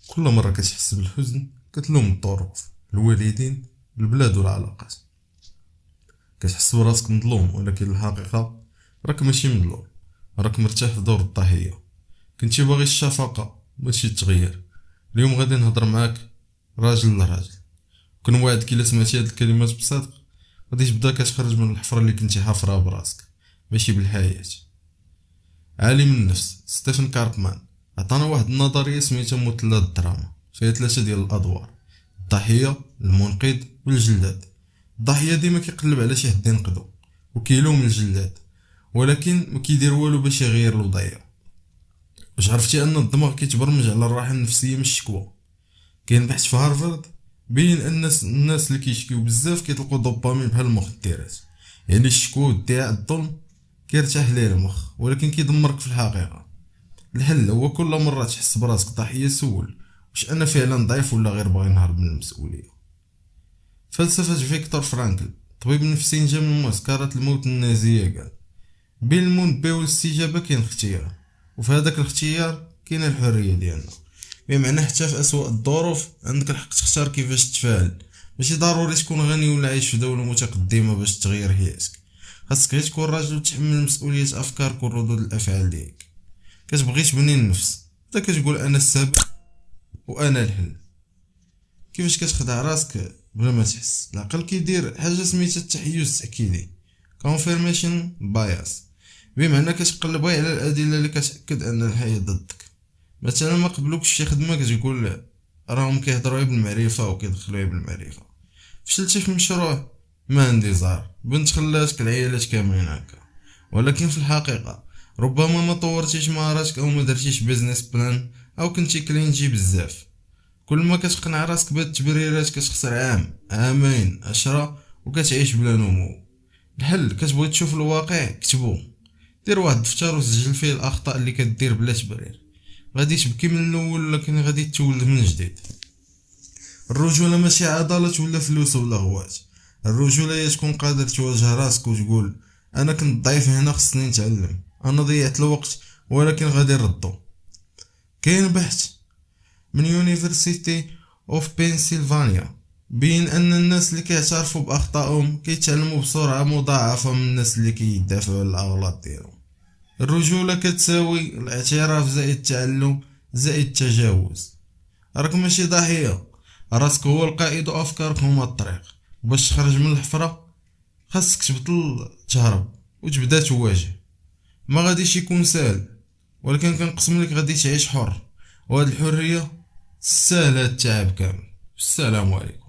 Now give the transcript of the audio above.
كل مرة كتحس بالحزن كتلوم الظروف، الوالدين، البلاد والعلاقات. كتحس براسك مظلوم، ولكن الحقيقة راك ماشي مظلوم، راك مرتاح في دور الضحية. كنتي باغي الشفقة ماشي التغيير. اليوم غادي نهضر معاك راجل لراجل، كنوعدك الا سمعتي هاد الكلمات بصدق غادي تبدا كتخرج من الحفرة اللي كنتي حافرها براسك، ماشي بالحياة. عالم النفس ستيفن كاربمان عطانا واحد النظرية سميتها مثلث الدراما، فيها 3 ديال الادوار: الضحية، المنقذ والجلاد. الضحية ديما كيقلب على شي حد ينقذو وكيلوم الجلاد، ولكن ما كيدير والو باش يغير الوضعية. واش عرفتي ان الدماغ كيتبرمج على الراحة النفسية من الشكوى؟ كاين بحث في هارفارد بين ان الناس اللي كيشكيو بزاف كيطلقوا دوبامين بحال المخدرات. يعني الشكوى وادعاء الظلم كيرتاح ليه المخ، ولكن كيدمرك في الحقيقة. الحل هو كل مرة تحس براسك ضحية سول: واش انا فعلا ضعيف ولا غير باغي نهرب من المسؤولية؟ فلسفة فيكتور فرانكل طبيب نفسي نجا من معسكرات الموت النازية قال: بين المنبه والاستجابة كاين اختيار، وفي هذاك الاختيار كاين الحرية ديالنا. بمعنى حتى في أسوأ الظروف عندك الحق تختار كيفاش تفعل. ماشي ضروري تكون غني ولا عايش في دولة متقدمة باش تغير حياتك. خاصك غير تكون راجل وتحمل مسؤولية أفكارك وردود الأفعال ديالك. كتبغي تبني النفس، انت كتقول انا السبب وانا الحل. كيفاش كتخدع راسك بلا ما تحس؟ العقل كيدير حاجه سميتها التحيز التاكيدي، confirmation bias. بمعنى كتقلب غير على الادله اللي كتاكد ان الحياه ضدك. مثلا ما قبلوكش شي خدمه كتقول راهم كيهضروا بالمعرفه وكيدخلوا بالمعرفه. فشلتي في مشروع، ما عندي زهر، بنت خلاتك، العيالات كاملين هكا. ولكن في الحقيقه ربما ما طورتيش مهاراتك، او ما درتيش بيزنس بلان، او كنتي كلينجي بزاف. كل ما كتقنع راسك بهاد التبريرات كتخسر عام، عامين، 10، وكتعيش بلا نمو. الحل: كتبغي تشوف الواقع، كتبو. دير واحد الدفتر وسجل فيه الاخطاء اللي كدير بلا تبرير. غادي تبكي من الاول، لكن غادي تولد من جديد. الرجوله ماشي عضلات ولا فلوس ولا غوات. الرجوله هي تكون قادر تواجه راسك وتقول: انا كنت ضعيف هنا، خصني نتعلم، انا ضيعت الوقت ولكن غادي نردو. كاين بحث من يونيفرسيتي اوف بنسلفانيا بين ان الناس اللي كيعترفوا باخطائهم كيتعلموا بسرعه مضاعفه من الناس اللي كيدافعوا على الاغلاط ديالهم. الرجوله كتساوي الاعتراف زائد التعلم زائد التجاوز. راك ماشي ضحيه، راسك هو القائد وافكارك هما الطريق. باش تخرج من الحفره خاصك تبطل تهرب وتبدا تواجه. ما غاديش يكون سهل، ولكن كنقسم لك غادي تعيش حر، وهاد الحريه سهله التعب كامل. السلام عليكم.